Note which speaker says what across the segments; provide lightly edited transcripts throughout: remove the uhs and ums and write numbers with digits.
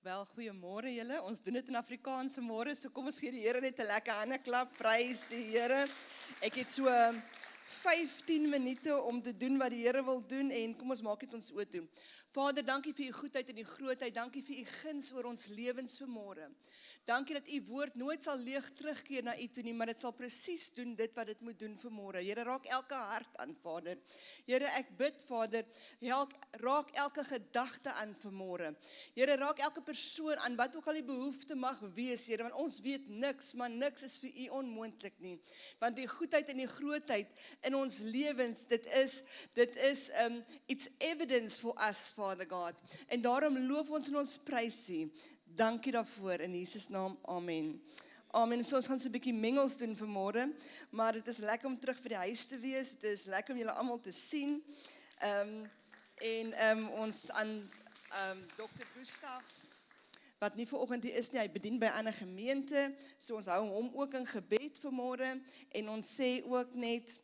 Speaker 1: Wel, goeiemôre julle. Ons doen dit in Afrikaanse môre, so kom ons gee die Here net 'n lekker hande klap. Prys die Here. Ek het so 15 minute om te doen wat die Here wil doen en kom ons maak dit ons oë toe. Vader, dankie vir u goedheid en u grootheid. Dankie vir u guns oor ons lewens vanmôre. Dankie dat u woord nooit sal leeg terugkeer na u toe nie, maar dit sal presies doen dit wat dit moet doen vanmôre. Here, raak elke hart aan, Vader. Here, ek bid, Vader, raak elke gedagte aan vanmôre. Here, raak elke persoon aan wat ook al die behoefte mag wees, Here, want ons weet niks, maar niks is vir u onmoontlik nie. Want die goedheid en die grootheid in ons lewens, dit is it's evidence for us, Father God. En daarom loof ons en ons prys u. Dankie daarvoor, in Jesus naam, amen. Amen, so ons gaan so 'n bietjie mengels doen vanmôre, maar dit is lekker om terug by die huis te wees, dit is lekker om julle almal te sien, ons aan Dr. Gustaf, wat nie vanoggend hier is nie, hy bedien by 'n ander gemeente, so ons hou hom ook in gebed vanmôre, en ons sê ook net,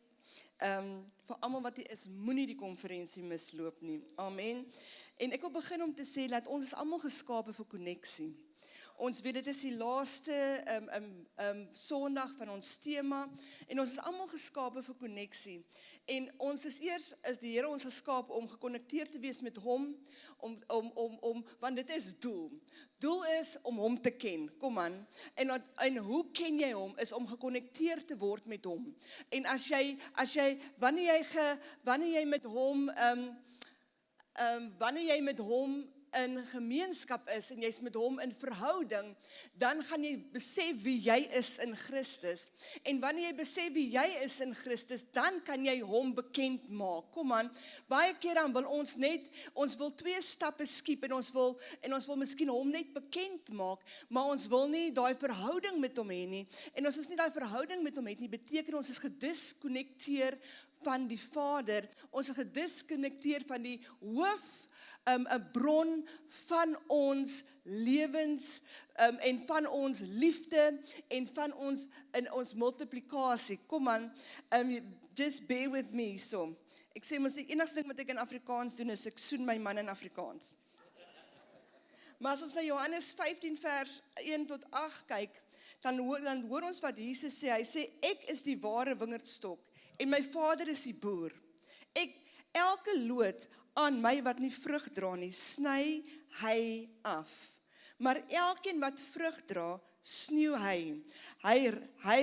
Speaker 1: vir almal wat hier is, moenie die konferensie misloop nie, amen. En ek wil begin om te sê, dat ons is almal geskape vir koneksie. Ons weet, dit is die laaste Sondag van ons tema, en ons is almal geskape vir koneksie. En ons is die Here ons geskaap om gekonnekteerd te wees met hom, want dit is doel. Doel is om hom te ken, kom aan. En hoe ken jy hom? Is om gekonnekteerd te word met hom. En wanneer jy met hom in gemeenskap is, en jy's met hom in verhouding, dan gaan jy besef wie jy is in Christus. En wanneer jy besef wie jy is in Christus, dan kan jy hom bekend maak. Kom aan, baie keer dan wil ons wil 2 stappe skiep, en ons wil miskien hom net bekend maak, maar ons wil nie daai verhouding met hom hê nie. En as ons nie daai verhouding met hom het nie, beteken ons is gediskonnekteer van die Vader, ons is gediskonnekteer van die hoof, 'n bron van ons lewens, en van ons liefde, en van ons multiplikasie. Kom aan, just bear with me, so. Ek sê mos, die enigste ding wat ek in Afrikaans doen, is ek soen my man in Afrikaans. Maar as ons na Johannes 15 vers 1 tot 8 kyk, dan hoor ons wat Jesus sê. Hy sê, ek is die ware wingerdstok, en my Vader is die boer. Elke loot aan my wat nie vrug dra nie, sny hy af. Maar elkeen wat vrug dra, sneeu hy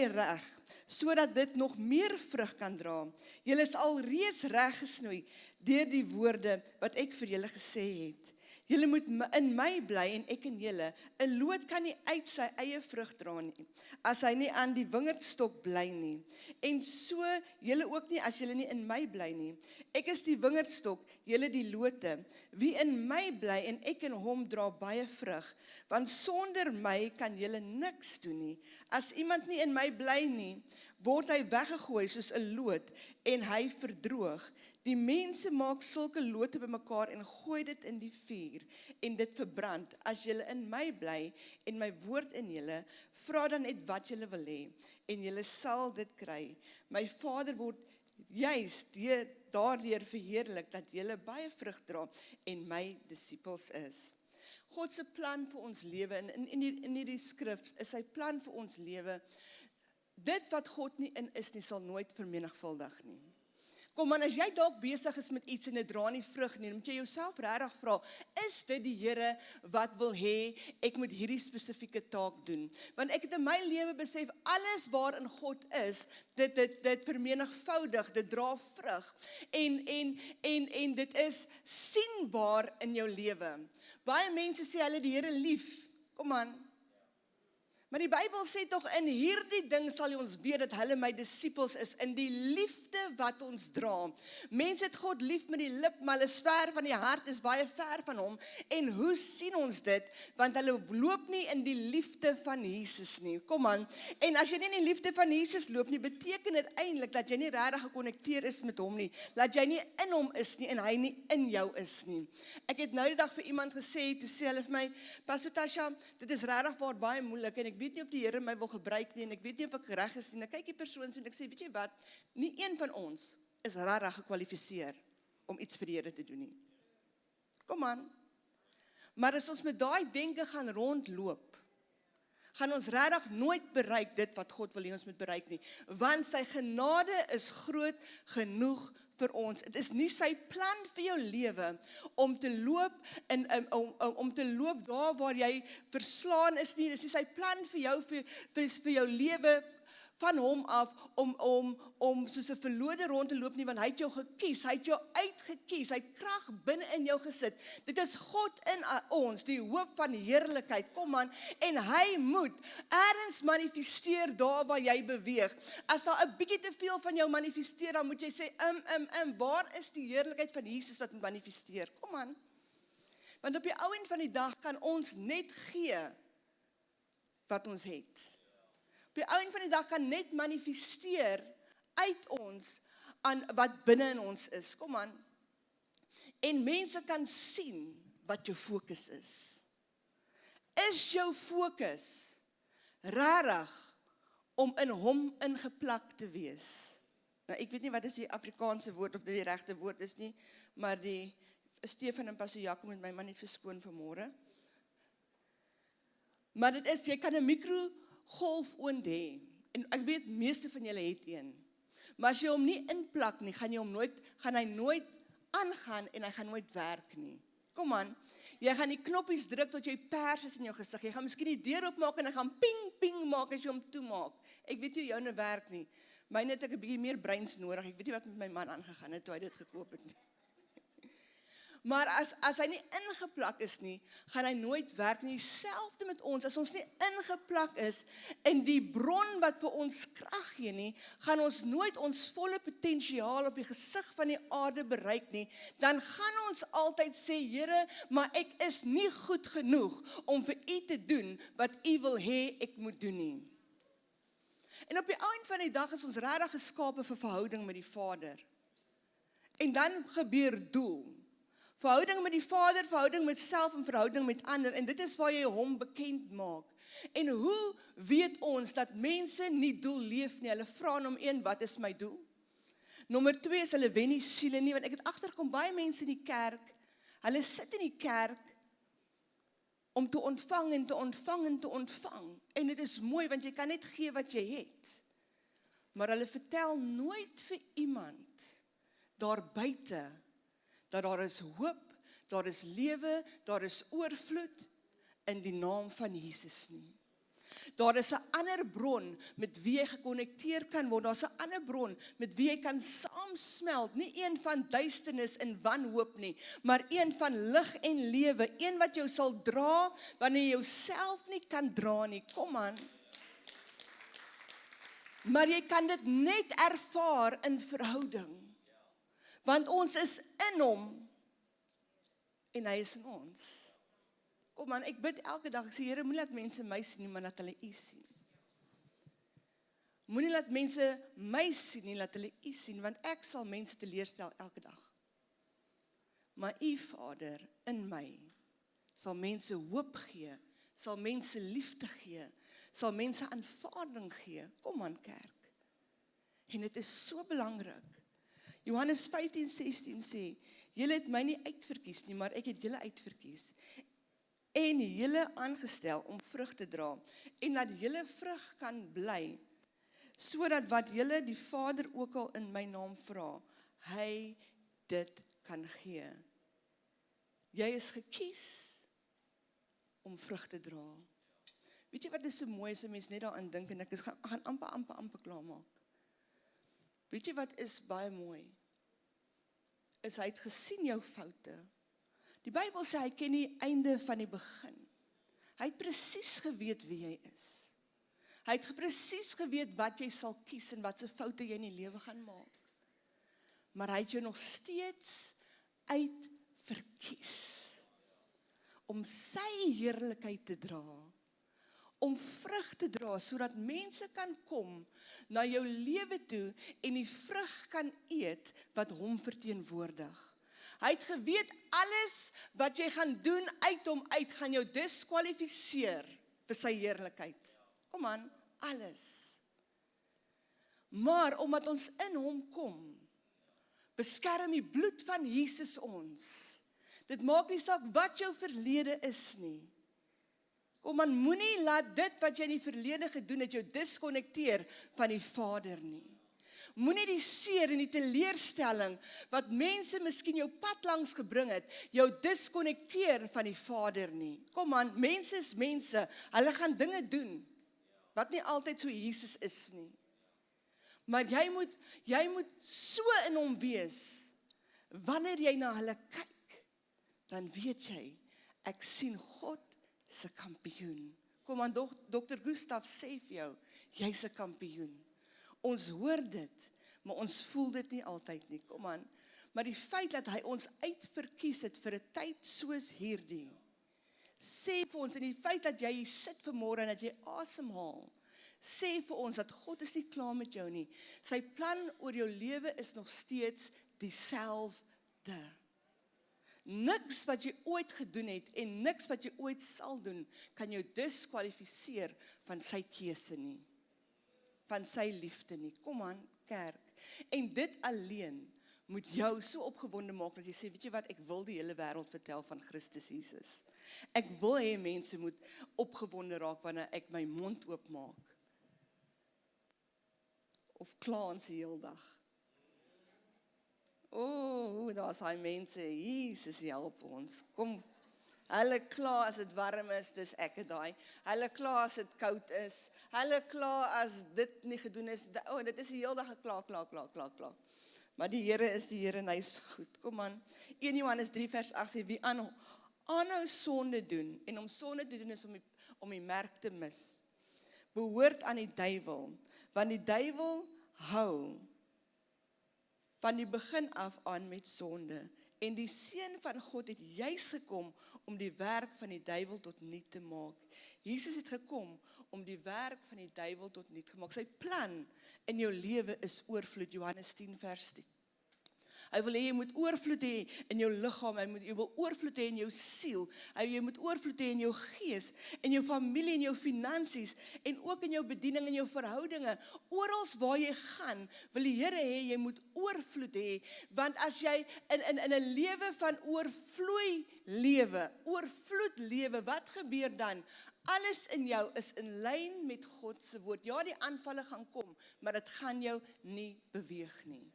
Speaker 1: reg, sodat dit nog meer vrug kan dra. Julle is alreeds reg gesnoei deur die woorde wat ek vir julle gesê het. Julle moet in my bly en ek in julle. 'n Loot kan nie uit sy eie vrug dra nie, as hy nie aan die wingerdstok bly nie. En so julle ook nie, as julle nie in my bly nie. Ek is die wingerdstok, julle die lote. Wie in my bly en ek in hom, dra baie vrug, want sonder my kan julle niks doen nie. As iemand nie in my bly nie, word hy weggegooi soos 'n loot, en hy verdroog. Die mense maak sulke lote bymekaar en gooi dit in die vuur, en dit verbrand. As julle in my bly en my woord in julle, vra dan net wat julle wil hê, en julle sal dit kry. My Vader word juis daardeur verheerlik, dat julle baie vrug dra en my disippels is. God se plan vir ons lewe, in hierdie skrif, is sy plan vir ons lewe. Dit wat God nie in is nie, sal nooit vermenigvuldig nie. Kom maar, as jy dalk besig is met iets en dit dra nie vrug nie, dan moet jy jouself regtig vra, is dit die Here wat wil hê ek moet hierdie spesifieke taak doen? Want ek het in my lewe besef, alles waarin God is, dit vermenigvuldig, dit dra vrug, en dit is sienbaar in jou lewe. Baie mense sê hulle die Here lief, kom aan. Maar die Bybel sê tog, in hierdie ding sal jy ons weet dat hulle my disippels is, in die liefde wat ons dra. Mense het God lief met die lip, maar hulle is ver van die hart, is baie ver van hom. En hoe sien ons dit? Want hulle loop nie in die liefde van Jesus nie. Kom aan. En as jy nie in die liefde van Jesus loop nie, beteken dit eintlik dat jy nie regtig gekonnekteer is met hom nie, dat jy nie in hom is nie, en hy nie in jou is nie. Ek het nou die dag vir iemand gesê, toe sê hulle vir my, Pastor Tasha, dit is regtig waar baie moeilik, en ek weet nie of die Here my wil gebruik nie, en ek weet nie of ek reg is nie. Ek kyk die persoon so, en ek sê, weet jy wat, nie een van ons is regtig gekwalifiseer om iets vir die Here te doen nie. Kom aan. Maar as ons met daai denke gaan rondloop, gaan ons regtig nooit bereik dit wat God wil hê ons moet bereik nie. Want sy genade is groot genoeg vir ons. Dit is nie sy plan vir jou lewe om te loop om te loop daar waar jy verslaan is nie. Dit is nie sy plan vir jou vir jou lewe van hom af om soos 'n verlode rond te loop nie, want hy het jou gekies, hy het jou uitgekies, hy het krag binne in jou gesit. Dit is God in ons, die hoop van heerlikheid, kom aan, en hy moet ergens manifesteer daar waar jy beweeg. As daar 'n bietjie te veel van jou manifesteer, dan moet jy sê, waar is die heerlikheid van Jesus wat moet manifesteer? Kom aan. Want op die ou end van die dag kan ons net gee wat ons het. Op die einde van die dag kan net manifesteer uit ons aan wat binne in ons is. Kom aan. En mense kan sien wat jou fokus is. Is jou fokus regtig om in hom ingeplak te wees? Nou, ek weet nie wat is die Afrikaanse woord of dit die regte woord is nie, maar die Stefan en Pastor Jaco moet my man nie verskoon vanmôre. Maar dit is, jy kan 'n mikrogolfoond hê, en ek weet, meeste van julle het een. Maar as jy hom nie inplak nie, gaan hy nooit aangaan en hy gaan nooit werk nie. Kom aan, jy gaan die knoppies druk tot jy pers is in jou gesig. Jy gaan miskien die deur oopmaak en hy gaan ping, ping maak as jy hom toemaak. Ek weet nie hoe joune werk nie. Myne het ek 'n bietjie meer breins nodig. Ek weet nie wat met my man aangegaan het toe hy dit gekoop het nie. Maar as hy nie ingeplak is nie, gaan hy nooit werk nie. Dieselfde met ons, as ons nie ingeplak is in die bron wat vir ons krag gee nie, gaan ons nooit ons volle potensiaal op die gesig van die aarde bereik nie. Dan gaan ons altyd sê, Here, maar ek is nie goed genoeg om vir U te doen wat U wil hê ek moet doen nie. En op die einde van die dag is ons regtig geskape vir verhouding met die Vader. En dan gebeur doel. Verhouding met die Vader, verhouding met self en verhouding met ander. En dit is waar jy hom bekend maak. En hoe weet ons dat mense nie doel leef nie? Hulle vra hom wat is my doel? Nommer 2 is hulle wen nie siele nie, want ek het agterkom baie mense in die kerk, hulle sit in die kerk om te ontvang en te ontvang en te ontvang. En dit is mooi, want jy kan net gee wat jy het. Maar hulle vertel nooit vir iemand daar buite dat daar is hoop, daar is lewe, daar is oorvloed in die naam van Jesus nie. Daar is 'n ander bron met wie jy gekonnekteer kan word, daar is 'n ander bron met wie jy kan saamsmelt, nie een van duisternis en wanhoop nie, maar een van lig en lewe, een wat jou sal dra, wanneer jy jouself nie kan dra nie, kom aan. Maar jy kan dit net ervaar in verhouding. Want ons is in hom, en hy is in ons. Kom man, ek bid elke dag, ek sê, Here, moenie laat mense my sien nie, maar laat hulle U sien. Moenie laat mense my sien nie, laat hulle U sien, want ek sal mense teleurstel elke dag. Maar U, Vader, in my, sal mense hoop gee, sal mense liefde gee, sal mense aanvaarding gee. Kom aan, kerk. En dit is so belangrik. Johannes 15:16 sê, julle het my nie uitverkies nie, maar ek het julle uitverkies. En julle aangestel om vrug te dra, en dat julle vrug kan bly, sodat wat julle die Vader ook al in my naam vra, hy dit kan gee. Jy is gekies om vrug te dra. Weet jy wat is so mooi as 'n mens net daaraan dink, en ek gaan amper klaar maak. Weet jy wat is baie mooi? Is hy het gesien jou foute. Die Bybel sê hy ken die einde van die begin. Hy het presies geweet wie jy is. Hy het presies geweet wat jy sal kies en wat se foute jy in die lewe gaan maak. Maar hy het jou nog steeds uitverkies om sy heerlikheid te dra. Om vrug te dra, sodat mense kan kom na jou lewe toe en die vrug kan eet wat hom verteenwoordig. Hy het geweet alles wat jy gaan doen uit hom uit, gaan jou diskwalifiseer vir sy heerlikheid. Kom aan, alles. Maar omdat ons in hom kom, beskerm die bloed van Jesus ons. Dit maak nie saak wat jou verlede is nie. Kom aan, moenie laat dit wat jy in die verlede gedoen het, jou diskonnekteer van die Vader nie. Moenie die seer en die teleurstelling, wat mense miskien jou pad langs gebring het, jou diskonnekteer van die Vader nie. Kom aan, mense is mense, hulle gaan dinge doen, wat nie altyd so Jesus is nie. Maar jy moet so in hom wees, wanneer jy na hulle kyk, dan weet jy, ek sien God se kampioen. Kom aan, Dr. Gustav sê vir jou, jy's 'n kampioen. Ons hoor dit, maar ons voel dit nie altyd nie, kom aan. Maar die feit dat hy ons uitverkies het vir 'n tyd soos hierdie, sê vir ons, en die feit dat jy hier sit vanmôre en dat jy asemhaal, sê vir ons dat God is nie klaar met jou nie. Sy plan oor jou lewe is nog steeds dieselfde. Niks wat jy ooit gedoen het en niks wat jy ooit sal doen, kan jou diskwalifiseer van sy keuse nie. Van sy liefde nie. Kom aan, kerk. En dit alleen moet jou so opgewonde maak, dat jy sê, weet jy wat, ek wil die hele wêreld vertel van Christus Jesus. Ek wil hê mense moet opgewonde raak, wanneer ek my mond oopmaak. Of kla ons die hele dag. Daar's daai mense, Jesus help ons, kom. Hulle kla as dit warm is, dis ek het daai. Hulle kla as dit koud is. Hulle kla as dit nie gedoen is. Dit is die hele dag kla. Maar die Here is die Here en hy is goed. Kom aan. 1 Johannes 3 vers 8 sê, wie aanhou sonde doen, en om sonde te doen is om die merk te mis, behoort aan die duiwel, want die duiwel hou van die begin af aan met sonde, en die Seun van God het juis gekom om die werk van die duiwel tot niet te maak. Jesus het gekom om die werk van die duiwel tot niet te maak. Sy plan in jou lewe is oorvloed, Johannes 10 vers 10. Hy wil hê jy moet oorvloed hê in jou liggaam, jy wil oorvloed hê in jou siel, jy moet oorvloed hê in jou gees, in jou familie, in jou finansies, en ook in jou bediening, in jou verhoudinge, orals waar jy gaan, wil die Here hê, jy moet oorvloed hê, want as jy in 'n lewe van oorvloed lewe, wat gebeur dan? Alles in jou is in lyn met God se woord. Ja, die aanvalle gaan kom, maar dit gaan jou nie beweeg nie.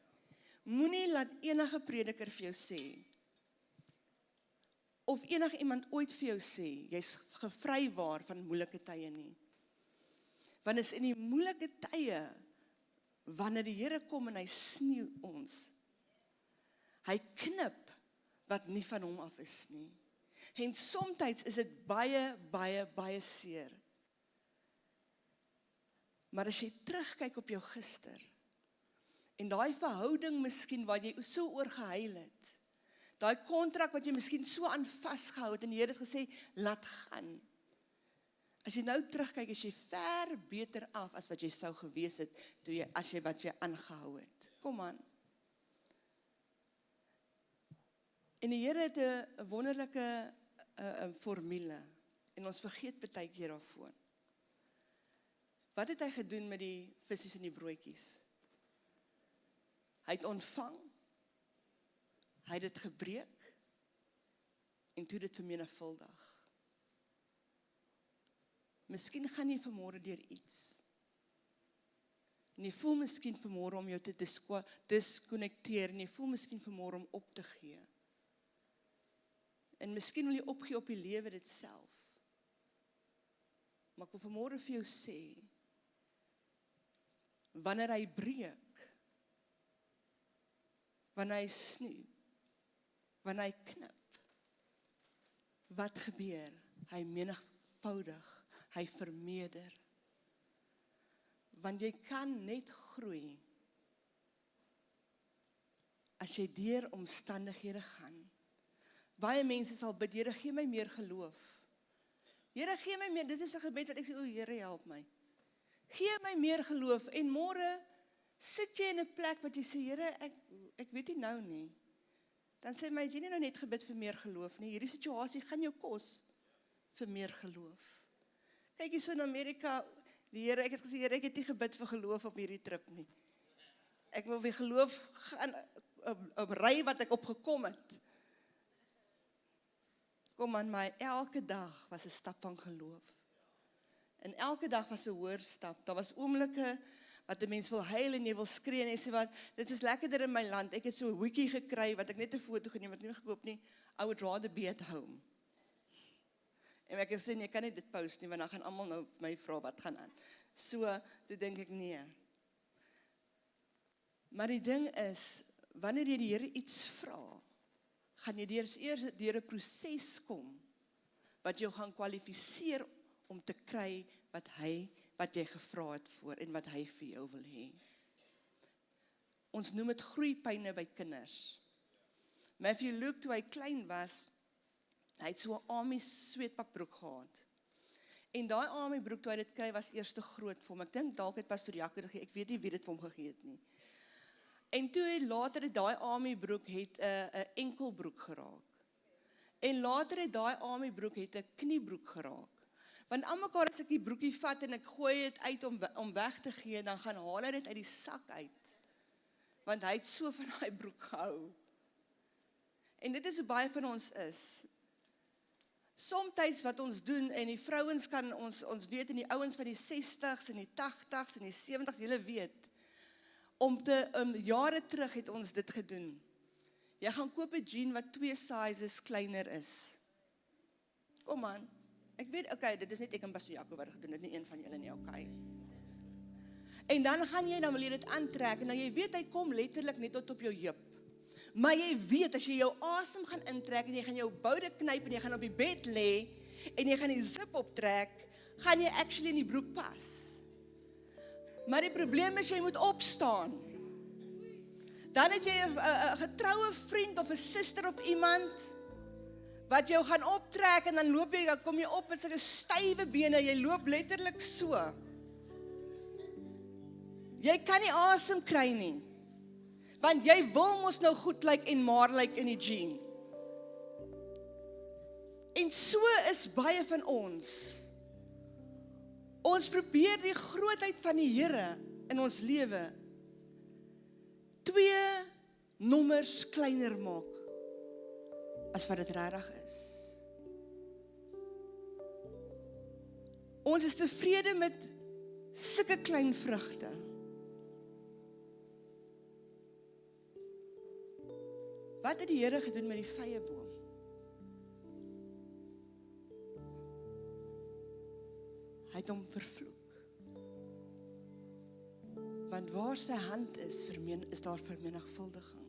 Speaker 1: Moenie laat enige prediker vir jou sê, of enige iemand ooit vir jou sê, jy's gevrywaar van moeilike tye nie. Want is in die moeilike tye, wanneer die Here kom en hy sneeu ons, hy knip wat nie van hom af is nie. En somtyds is dit baie seer. Maar as jy terugkyk op jou gister, en daai verhouding miskien waar jy so oor gehuil het, daai kontrak wat jy miskien so aan vasgehou het, en die Here het gesê, laat gaan. As jy nou terugkyk, is jy ver beter af as wat jy sou gewees het, as jy wat jy aangehou het. Kom aan. En die Here het 'n wonderlike formule, en ons vergeet baie keer daarvoor. Wat het hy gedoen met die visse en die broodjies? Hy het ontvang, hy het dit gebreek, en toe dit vermenigvuldig. Miskien gaan jy vanmôre deur iets, en jy voel miskien vanmôre om jou te diskonnekteer, en jy voel miskien vanmôre om op te gee. En miskien wil jy opgee op die lewe dit self. Maar ek wil vanmôre vir jou sê, wanneer hy breek, wanneer hy snoei, wanneer hy knip, wat gebeur? Hy menigvoudig, hy vermeerder. Want jy kan net groei, as jy deur omstandighede gaan. Baie mense sal bid, Here, gee my meer geloof. Here, gee my meer, dit is 'n gebed wat ek sê, o Here, help my. Gee my meer geloof, en môre sit jy in 'n plek wat jy sê, Here, ek weet nie nou nie. Dan sê my, jy nie nou net gebid vir meer geloof nie, hierdie situasie gaan jou kos vir meer geloof. Kyk hier so in Amerika, die Here, ek het gesê, Here, ek het nie gebid vir geloof op hierdie trip nie. Ek wil weer geloof gaan op ry wat ek opgekom het. Kom aan my, elke dag was 'n stap van geloof. En elke dag was 'n hoër stap. Daar was oomblikke wat 'n mens wil huil en jy wil skree en jy sê wat, dit is lekkerder in my land. Ek het so 'n hoekie gekry wat ek net 'n foto geneem het, nie gekoop nie. I would rather be at home. En ek het gesê, jy kan nie dit post nie, want dan gaan almal nou my vra wat gaan aan. So, toe dink ek nee. Maar die ding is, wanneer jy die Here iets vra, gaan jy eers deur 'n proses kom, wat jou gaan kwalifiseer om te kry wat jy gevra het voor, en wat hy vir jou wil hê. Ons noem dit groeipyne by kinders. Matthew Luke, toe hy klein was, hy het so 'n army sweetpakbroek gehad. En daai army broek, toe hy dit kry, was eers te groot vir hom. Ek dink dalk het Pastor Jaco dit gegee, ek weet nie wie dit vir hom gegee het nie. En toe het later het daai army broek het 'n enkelbroek geraak. En later het daai army broek het 'n kniebroek geraak. Want almekaar as ek die broekie vat en ek gooi dit uit om weg te gee, dan gaan haal hy dit uit die sak uit. Want hy het so van daai broek gehou. En dit is hoe baie van ons is. Somtyds wat ons doen, en die vrouens kan ons weet, en die ouens van die 60s, en die 80s, en die 70s, julle weet, jare terug het ons dit gedoen. Jy gaan koop 'n jean wat 2 sizes kleiner is. Kom aan. Ek weet, okay, dit is net ek en Pastor Jaco wat gedoen het, nie een van julle nie, okay. En dan wil jy dit aantrek, en dan jy weet, hy kom letterlik net tot op jou heup. Maar jy weet, as jy jou asem gaan intrek, en jy gaan jou boude knyp, en jy gaan op die bed lê, en jy gaan die zip optrek, gaan jy actually in die broek pas. Maar die probleem is, jy moet opstaan. Dan het jy 'n getroue vriend, of 'n suster, of iemand, wat jou gaan optrek, en dan kom jy op met sulke stywe bene, jy loop letterlik so. Jy kan nie asem kry nie, want jy wil mos nou goed lyk en maar lyk in die jean. En so is baie van ons. Ons probeer die grootheid van die Here in ons lewe 2 nommers kleiner maak as wat dit regtig is. Ons is tevrede met sulke klein vrugte. Wat het die Here gedoen met die vyeboom? Hy het hom vervloek. Want waar sy hand is daar vermenigvuldiging.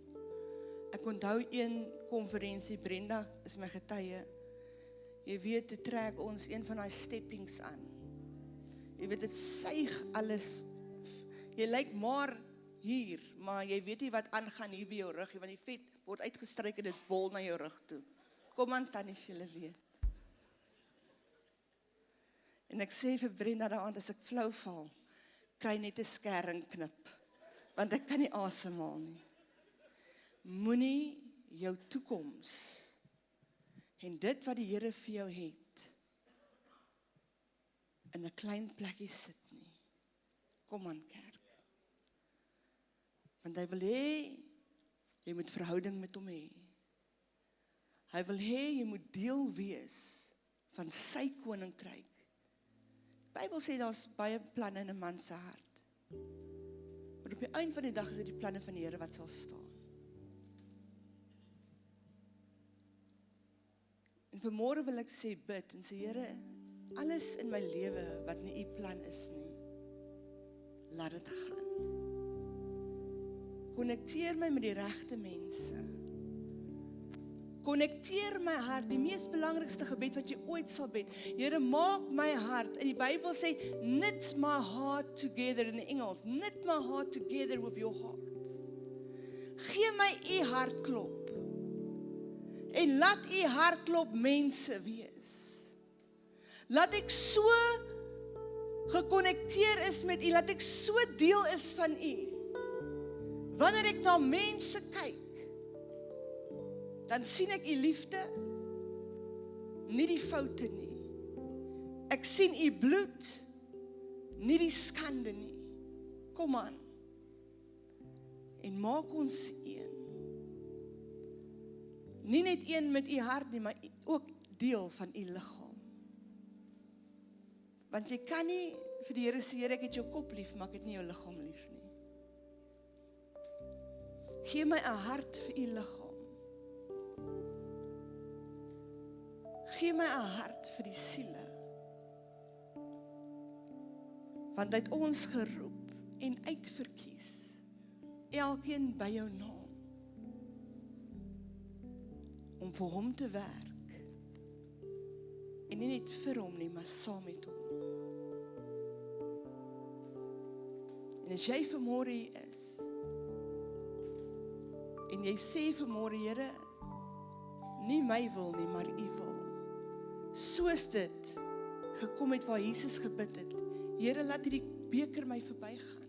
Speaker 1: Ek onthou een konferensie, Brenda is my getuie. Jy weet, toe trek ons een van daai steppings aan. Jy weet, dit suig alles. Jy lyk maar hier, maar jy weet nie wat aangaan hier by jou rug, want die vet word uitgestryk en dit bol na jou rug toe. Kom aan, tannies, julle weet. En ek sê vir Brenda daaraan, as ek flou val, kry net 'n skering knip, want ek kan nie asemhaal nie. Moenie jou toekoms en dit wat die Here vir jou het, in 'n klein plekkie sit nie. Kom aan, kerk. Want hy wil hê, jy moet verhouding met hom hê. Hy wil hê, jy moet deel wees van sy koninkryk. Die Bybel sê, daar's baie planne in 'n man se hart. Maar op die einde van die dag is dit die planne van die Here wat sal staan. En vanmôre wil ek sê, bid en sê, Here, alles in my lewe wat nie u plan is nie, laat dit gaan. Konnekteer my met die regte mense. Konnekteer my hart, die mees belangrikste gebed wat jy ooit sal bid. Here, maak my hart, en die Bybel sê, knit my heart together, in Engels, knit my heart together with your heart. Gee my u hartklop, en laat u hartklop mense wees. Laat ek so gekonnekteer is met u, laat ek so deel is van u. Wanneer ek na mense kyk, dan sien ek u liefde, nie die foute nie. Ek sien u bloed, nie die skande nie. Kom aan. En maak ons een. Nie net een met u hart nie, maar ook deel van u liggaam. Want jy kan nie vir die Here sê, Here, ek het jou kop lief, maar ek het nie jou liggaam lief nie. Gee my 'n hart vir u liggaam. Gee my 'n hart vir die siele. Want hy het ons geroep en uitverkies, elkeen by jou naam, om vir hom te werk, en nie net vir hom nie, maar saam met hom. En as jy vanmôre hier is, en jy sê vanmôre, Here, nie my wil nie, maar u wil, soos dit gekom het waar Jesus gebid het, Here, laat hierdie beker my verbygaan,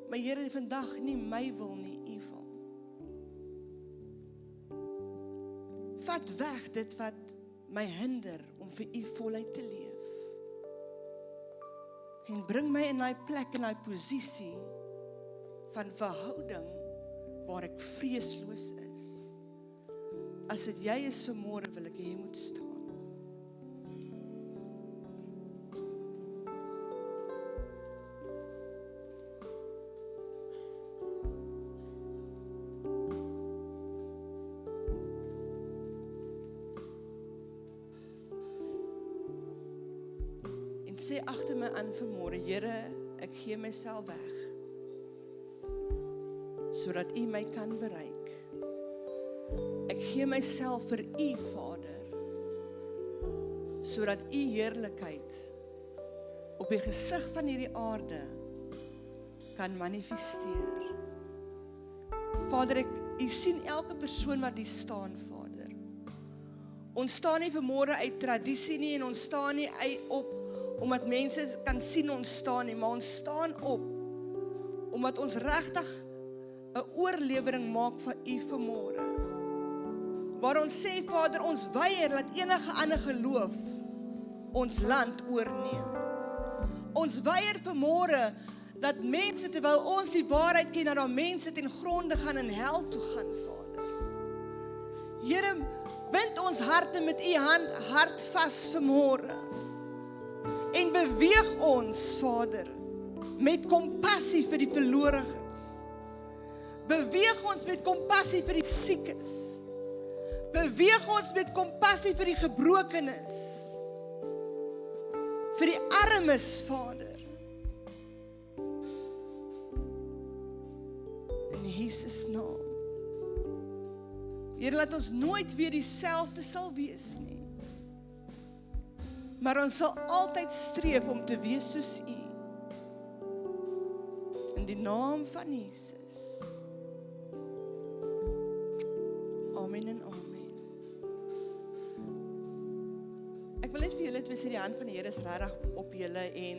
Speaker 1: maar Here, vandag nie my wil nie, u wil. Vat weg dit wat my hinder om vir u voluit te leef. En bring my in daai plek, in daai posisie van verhouding waar ek vreesloos is. As dit jy is vanmôre, wil ek hê jy moet staan. En sê agter my aan vanmôre, Here, ek gee myself weg, sodat u my kan bereik. Ek gee myself vir u, Vader, sodat u heerlikheid op die gesig van hierdie aarde kan manifesteer. Vader, u sien elke persoon wat hier staan, Vader. Ons staan nie vanmôre uit tradisie nie, en ons staan nie op omdat mense kan sien ons staan nie, maar ons staan op omdat ons regtig 'n oorlewering maak van u vanmôre. Waar ons sê, Vader, ons weier dat enige ander geloof ons land oorneem. Ons weier vanmôre dat mense, terwyl ons die waarheid ken, dat daar mense ten gronde gaan en hel toe gaan, Vader. Here, bind ons harte met u hart vas vanmôre. En beweeg ons, Vader, met kompassie vir die verlorenes. Beweeg ons met kompassie vir die siekes. Beweeg ons met kompassie vir die gebrokenes. Vir die armes, Vader. In Jesus naam. Here, laat ons nooit weer dieselfde sal wees nie. Maar ons sal altyd streef om te wees soos u. In die naam van Jesus. Amen en amen. Ek wil net vir julle twee sê, die hand van die Here is regtig op julle, en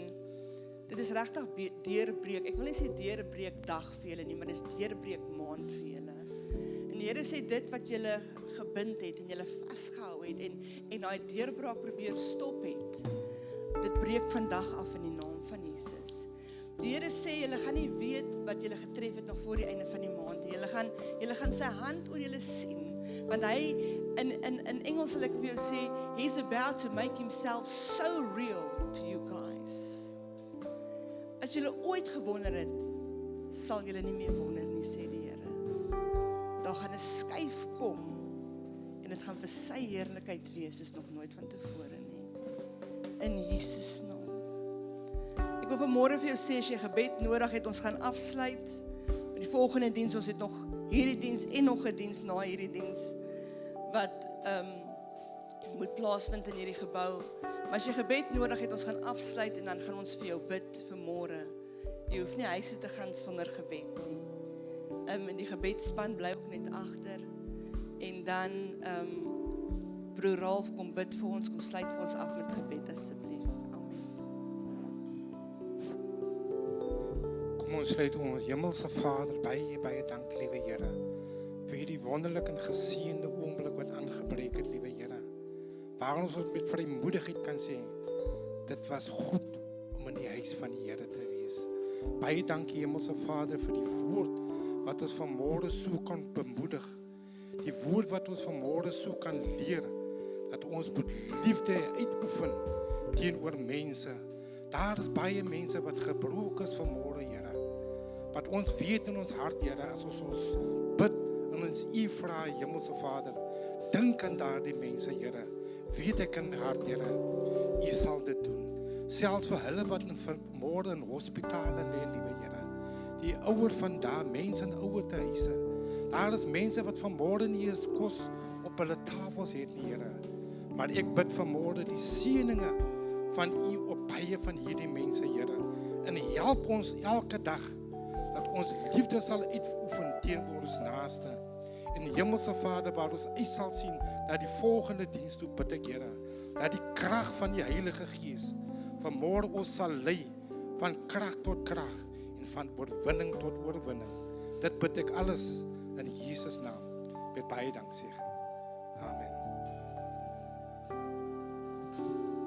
Speaker 1: dit is regtig deurbreek. Ek wil nie sê deurbreek dag vir julle nie, maar dit is deurbreek maand vir julle. En die Here sê, dit wat julle gebind het en julle vasgehou het en daai deurbraak probeer stop het, dit breek vandag af in die naam van Jesus. Die Here sê, julle gaan nie weet wat julle getref het nog voor die einde van die maand. Julle gaan sy hand oor julle sien, want hy, in Engels sal ek vir jou sê, he's about to make himself so real to you guys. As julle ooit gewonder het, sal julle nie meer wonder nie, sê die Here. Daar gaan 'n skuif kom, en dit gaan vir sy heerlikheid wees, is nog nooit van tevore nie. In Jesus naam. Ek wil vanmôre vir jou sê, as jy gebed nodig het, ons gaan afsluit. In die volgende diens, ons het nog hierdie diens en nog 'n diens na hierdie diens, wat moet plaasvind in hierdie gebou. Maar as jy gebed nodig het, ons gaan afsluit, en dan gaan ons vir jou bid vanmôre. Jy hoef nie huis toe te gaan sonder gebed nie. En die gebedsspan bly ook net agter. En dan, broer Ralf, kom bid vir ons, kom sluit vir ons af met gebed, asseblief. Amen.
Speaker 2: Kom ons sluit ons hemelse Vader, baie dank, liewe Here, vir hierdie wonderlike en geseënde oomblik wat aangebreek het, liewe Here. Waar ons met vrymoedigheid kan sê, dit was goed om in die huis van die Here te wees. Baie dankie, hemelse Vader, vir die woord wat ons vanmôre so kan bemoedig. Die woord wat ons vanmôre so kan leer, dat ons moet liefde uitoefen teenoor mense. Daar is baie mense wat gebroken is vanmôre, Here. Wat ons weet in ons hart, Here, as ons bid en ons U vra, Hemelse Vader, dink aan daardie mense, Here. Weet ek in my hart, Here, U sal dit doen. Selfs vir hulle wat vanmôre in hospitale lê, liewe Here. Die ouer van daar, mense in ouer huise. Daar is mense wat vanmôre nie eens kos op hulle tafels het nie, Here. Maar ek bid vanmôre die seëninge van U op baie van hierdie mense, Here. En help ons elke dag dat ons liefde sal uitoefen teenoor ons naaste. En Hemelse Vader, waar ons uit sal sien na die volgende diens toe, bid ek, Here, dat die krag van die Heilige Gees vanmôre ons sal lei van krag tot krag en van oorwinning tot oorwinning. Dit bid ek alles in Jesus naam met baie danksegging. Amen.